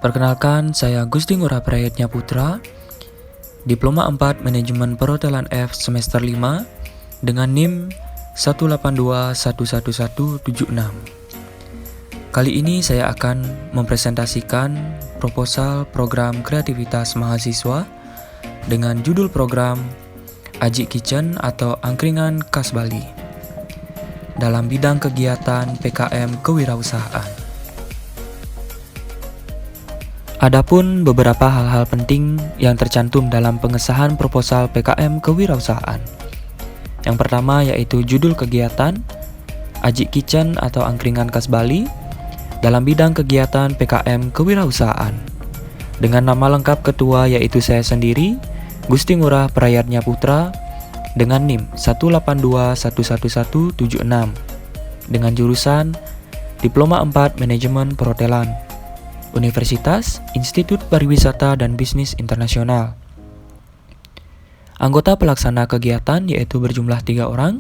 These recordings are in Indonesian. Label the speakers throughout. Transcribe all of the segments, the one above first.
Speaker 1: Perkenalkan, saya Gusti Ngurah Prayitna Putra, Diploma 4 Manajemen Perhotelan F semester 5 dengan NIM 182111176. Kali ini saya akan mempresentasikan proposal program kreativitas mahasiswa dengan judul program Ajik Kitchen atau Angkringan Khas Bali dalam bidang kegiatan PKM Kewirausahaan. Adapun beberapa hal-hal penting yang tercantum dalam pengesahan proposal PKM Kewirausahaan. Yang pertama yaitu judul kegiatan Ajik Kitchen atau Angkringan Khas Bali dalam bidang kegiatan PKM Kewirausahaan. Dengan nama lengkap ketua yaitu saya sendiri, Gusti Ngurah Prayitna Putra, dengan NIM 182111176 dengan jurusan Diploma 4 Manajemen Perhotelan Universitas Institut Pariwisata dan Bisnis Internasional. Anggota pelaksana kegiatan yaitu berjumlah 3 orang,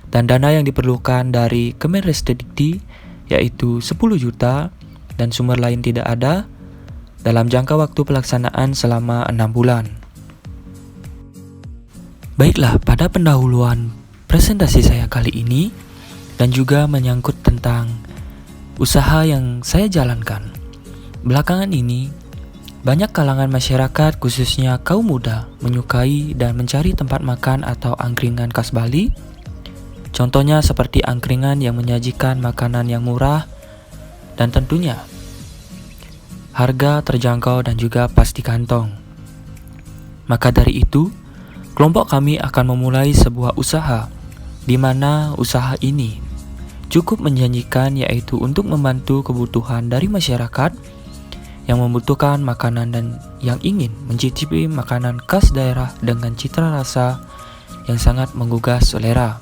Speaker 1: dan dana yang diperlukan dari Kemenristekdikti yaitu 10 juta dan sumber lain tidak ada dalam jangka waktu pelaksanaan selama 6 bulan. Baiklah, pada pendahuluan presentasi saya kali ini dan juga menyangkut tentang usaha yang saya jalankan. Belakangan ini, banyak kalangan masyarakat khususnya kaum muda menyukai dan mencari tempat makan atau angkringan khas Bali. Contohnya seperti angkringan yang menyajikan makanan yang murah dan tentunya harga terjangkau dan juga pas di kantong. Maka dari itu, kelompok kami akan memulai sebuah usaha di mana usaha ini cukup menjanjikan, yaitu untuk membantu kebutuhan dari masyarakat yang membutuhkan makanan dan yang ingin mencicipi makanan khas daerah dengan cita rasa yang sangat menggugah selera.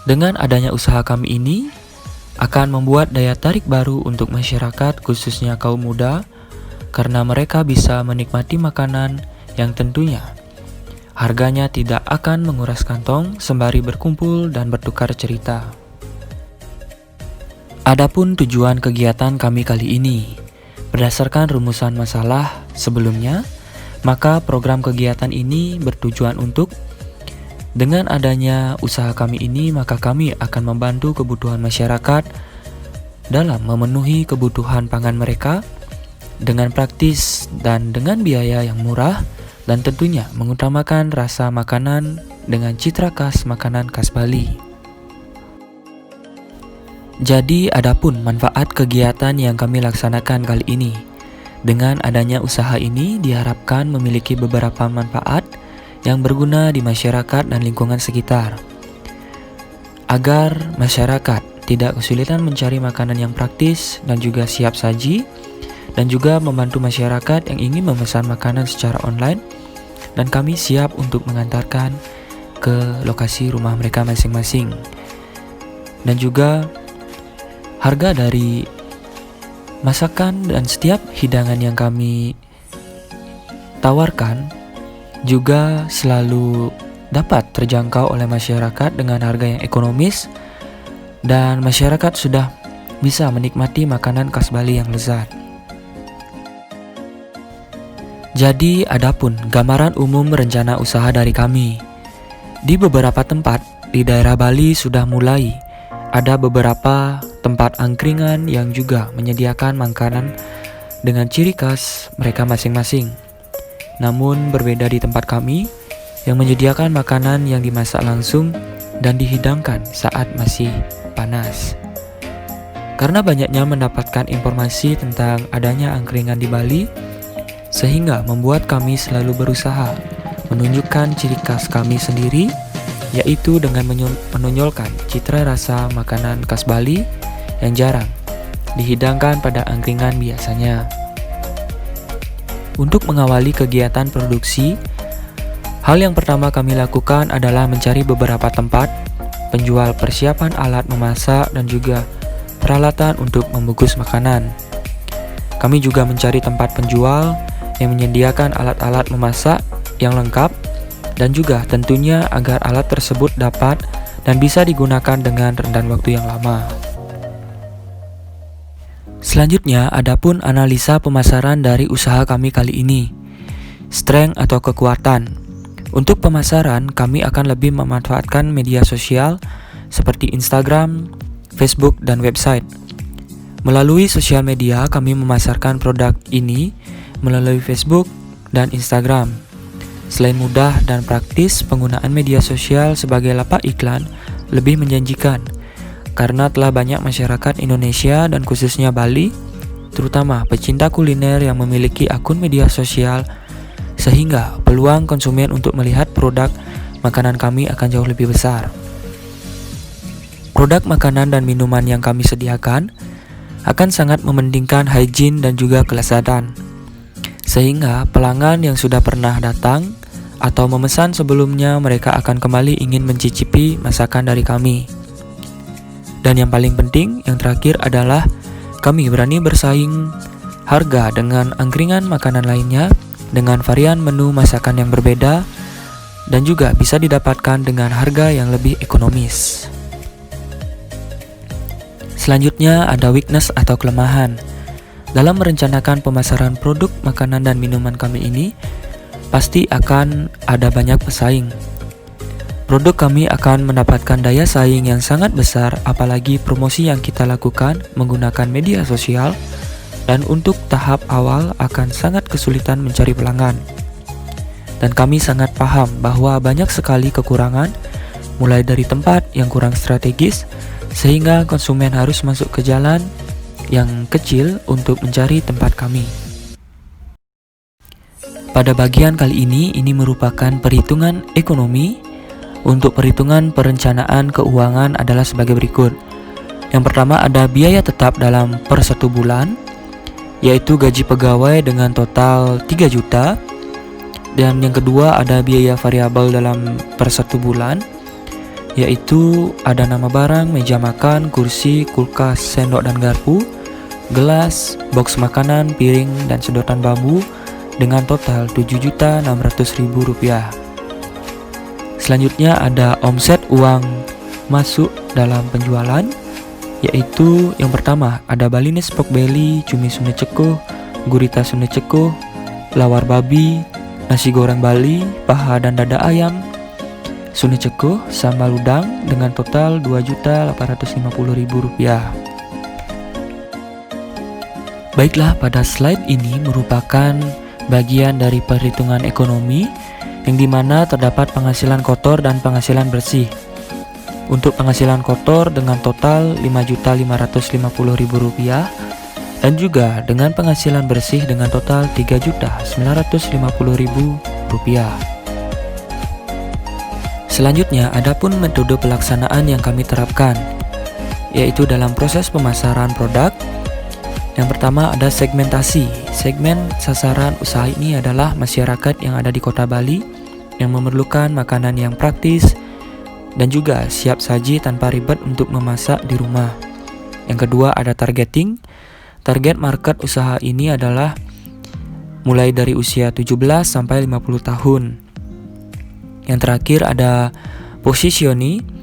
Speaker 1: Dengan adanya usaha kami ini akan membuat daya tarik baru untuk masyarakat khususnya kaum muda, karena mereka bisa menikmati makanan yang tentunya harganya tidak akan menguras kantong sembari berkumpul dan bertukar cerita. Adapun tujuan kegiatan kami kali ini, berdasarkan rumusan masalah sebelumnya, maka program kegiatan ini bertujuan untuk, dengan adanya usaha kami ini, maka kami akan membantu kebutuhan masyarakat dalam memenuhi kebutuhan pangan mereka dengan praktis dan dengan biaya yang murah, dan tentunya mengutamakan rasa makanan dengan citra khas makanan khas Bali. Jadi adapun manfaat kegiatan yang kami laksanakan kali ini. Dengan adanya usaha ini diharapkan memiliki beberapa manfaat yang berguna di masyarakat dan lingkungan sekitar, agar masyarakat tidak kesulitan mencari makanan yang praktis dan juga siap saji, dan juga membantu masyarakat yang ingin memesan makanan secara online, dan kami siap untuk mengantarkan ke lokasi rumah mereka masing-masing. Dan juga harga dari masakan dan setiap hidangan yang kami tawarkan juga selalu dapat terjangkau oleh masyarakat dengan harga yang ekonomis, dan masyarakat sudah bisa menikmati makanan khas Bali yang lezat. Jadi adapun gambaran umum rencana usaha dari kami. Di beberapa tempat di daerah Bali sudah mulai ada beberapa tempat angkringan yang juga menyediakan makanan dengan ciri khas mereka masing-masing. Namun berbeda di tempat kami yang menyediakan makanan yang dimasak langsung dan dihidangkan saat masih panas. Karena banyaknya mendapatkan informasi tentang adanya angkringan di Bali, sehingga membuat kami selalu berusaha menunjukkan ciri khas kami sendiri, yaitu dengan menonjolkan citra rasa makanan khas Bali yang jarang dihidangkan pada angkringan biasanya. Untuk mengawali kegiatan produksi, hal yang pertama kami lakukan adalah mencari beberapa tempat penjual persiapan alat memasak dan juga peralatan untuk membungkus makanan. Kami juga mencari tempat penjual yang menyediakan alat-alat memasak yang lengkap, dan juga tentunya agar alat tersebut dapat dan bisa digunakan dengan rentan waktu yang lama. Selanjutnya, adapun analisa pemasaran dari usaha kami kali ini. Strength atau kekuatan. Untuk pemasaran, kami akan lebih memanfaatkan media sosial seperti Instagram, Facebook, dan website. Melalui sosial media, kami memasarkan produk ini melalui Facebook dan Instagram. Selain mudah dan praktis, penggunaan media sosial sebagai lapak iklan lebih menjanjikan karena telah banyak masyarakat Indonesia dan khususnya Bali, terutama pecinta kuliner yang memiliki akun media sosial, sehingga peluang konsumen untuk melihat produk makanan kami akan jauh lebih besar. Produk makanan dan minuman yang kami sediakan akan sangat mementingkan hygiene dan juga kelezatan, sehingga pelanggan yang sudah pernah datang atau memesan sebelumnya mereka akan kembali ingin mencicipi masakan dari kami. Dan yang paling penting, yang terakhir adalah kami berani bersaing harga dengan angkringan makanan lainnya dengan varian menu masakan yang berbeda dan juga bisa didapatkan dengan harga yang lebih ekonomis. Selanjutnya ada weakness atau kelemahan. Dalam merencanakan pemasaran produk makanan dan minuman kami ini, pasti akan ada banyak pesaing. Produk kami akan mendapatkan daya saing yang sangat besar, apalagi promosi yang kita lakukan menggunakan media sosial, dan untuk tahap awal akan sangat kesulitan mencari pelanggan. Dan kami sangat paham bahwa banyak sekali kekurangan, mulai dari tempat yang kurang strategis, sehingga konsumen harus masuk ke jalan yang kecil untuk mencari tempat kami. Pada bagian kali ini merupakan perhitungan ekonomi. Untuk perhitungan perencanaan keuangan adalah sebagai berikut. Yang pertama ada biaya tetap dalam per 1 bulan, yaitu gaji pegawai dengan total 3 juta. Dan yang kedua ada biaya variabel dalam per 1 bulan, yaitu ada nama barang, meja makan, kursi, kulkas, sendok dan garpu, gelas, box makanan, piring, dan sedotan bambu dengan total Rp7.600.000. Selanjutnya ada omset uang masuk dalam penjualan, yaitu yang pertama ada Balinese pork belly, cumi Sunda Cekoh, gurita Sunda Cekoh, lawar babi, nasi goreng Bali, paha dan dada ayam Sunda Cekoh, sambal udang dengan total Rp2.850.000. Baiklah, pada slide ini merupakan bagian dari perhitungan ekonomi yang dimana terdapat penghasilan kotor dan penghasilan bersih. Untuk penghasilan kotor dengan total Rp5.550.000 dan juga dengan penghasilan bersih dengan total Rp3.950.000. Selanjutnya, adapun metode pelaksanaan yang kami terapkan, yaitu dalam proses pemasaran produk. Yang pertama ada segmentasi. Segmen sasaran usaha ini adalah masyarakat yang ada di kota Bali yang memerlukan makanan yang praktis dan juga siap saji tanpa ribet untuk memasak di rumah. Yang kedua ada targeting. Target market usaha ini adalah mulai dari usia 17 sampai 50 tahun. Yang terakhir ada positioning.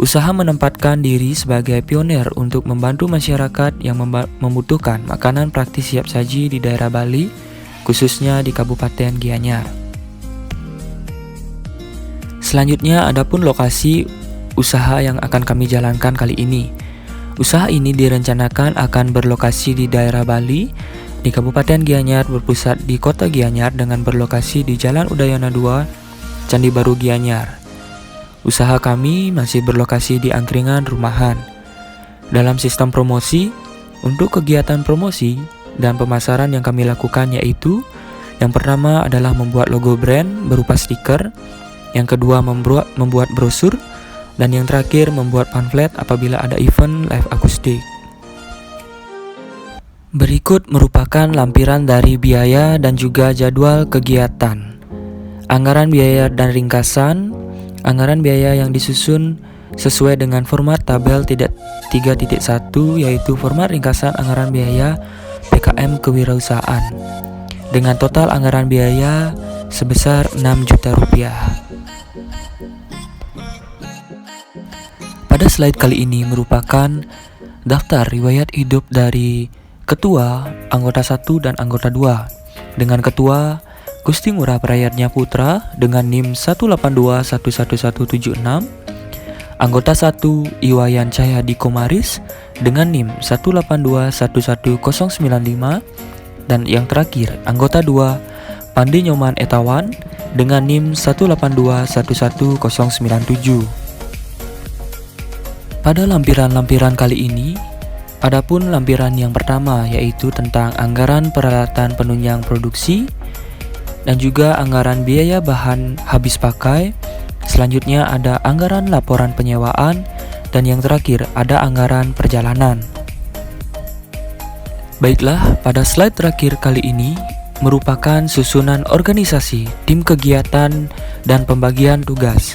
Speaker 1: Usaha menempatkan diri sebagai pionir untuk membantu masyarakat yang membutuhkan makanan praktis siap saji di daerah Bali, khususnya di Kabupaten Gianyar. Selanjutnya, adapun lokasi usaha yang akan kami jalankan kali ini. Usaha ini direncanakan akan berlokasi di daerah Bali, di Kabupaten Gianyar, berpusat di Kota Gianyar dengan berlokasi di Jalan Udayana 2, Candi Baru Gianyar. Usaha kami masih berlokasi di angkringan rumahan. Dalam sistem promosi, untuk kegiatan promosi dan pemasaran yang kami lakukan yaitu yang pertama adalah membuat logo brand berupa stiker, yang kedua membuat brosur, dan yang terakhir membuat pamflet apabila ada event live akustik. Berikut merupakan lampiran dari biaya dan juga jadwal kegiatan. Anggaran biaya dan ringkasan. Anggaran biaya yang disusun sesuai dengan format tabel 3.1, yaitu format ringkasan anggaran biaya PKM kewirausahaan dengan total anggaran biaya sebesar Rp6 juta. Pada slide kali ini merupakan daftar riwayat hidup dari Ketua, anggota 1 dan anggota 2. Dengan Ketua, Gusti Ngurah Prayatnya Putra dengan NIM 182111176. Anggota 1, Iwayan Cahyadi Komaris dengan NIM 182111095. Dan yang terakhir, anggota 2, Pandi Nyoman Etawan dengan NIM 182111097. Pada lampiran-lampiran kali ini, adapun lampiran yang pertama yaitu tentang anggaran peralatan penunjang produksi dan juga anggaran biaya bahan habis pakai. Selanjutnya ada anggaran laporan penyewaan dan yang terakhir ada anggaran perjalanan. Baiklah, pada slide terakhir kali ini merupakan susunan organisasi tim kegiatan dan pembagian tugas.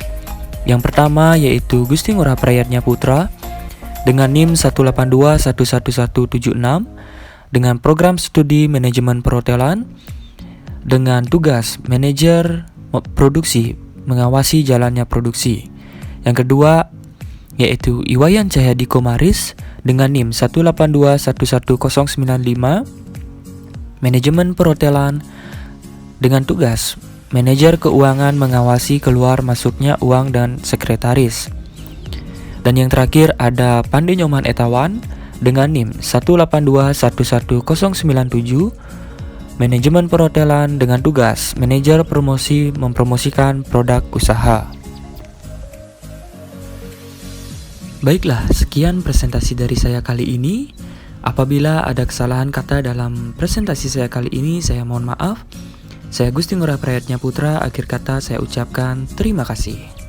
Speaker 1: Yang pertama yaitu Gusti Ngurah Prayatnya Putra dengan NIM 182111176 dengan program studi manajemen perhotelan dengan tugas manajer produksi mengawasi jalannya produksi. Yang kedua yaitu Iwayan Cahyadi Komaris dengan NIM 182111095 manajemen perhotelan dengan tugas manajer keuangan mengawasi keluar masuknya uang dan sekretaris. Dan yang terakhir ada Pandi Nyoman Etawan dengan NIM 182111097 manajemen perhotelan dengan tugas manajer promosi mempromosikan produk usaha. Baiklah, sekian presentasi dari saya kali ini. Apabila ada kesalahan kata dalam presentasi saya kali ini, saya mohon maaf. Saya Gusti Ngurah Prayatnya Putra, akhir kata saya ucapkan terima kasih.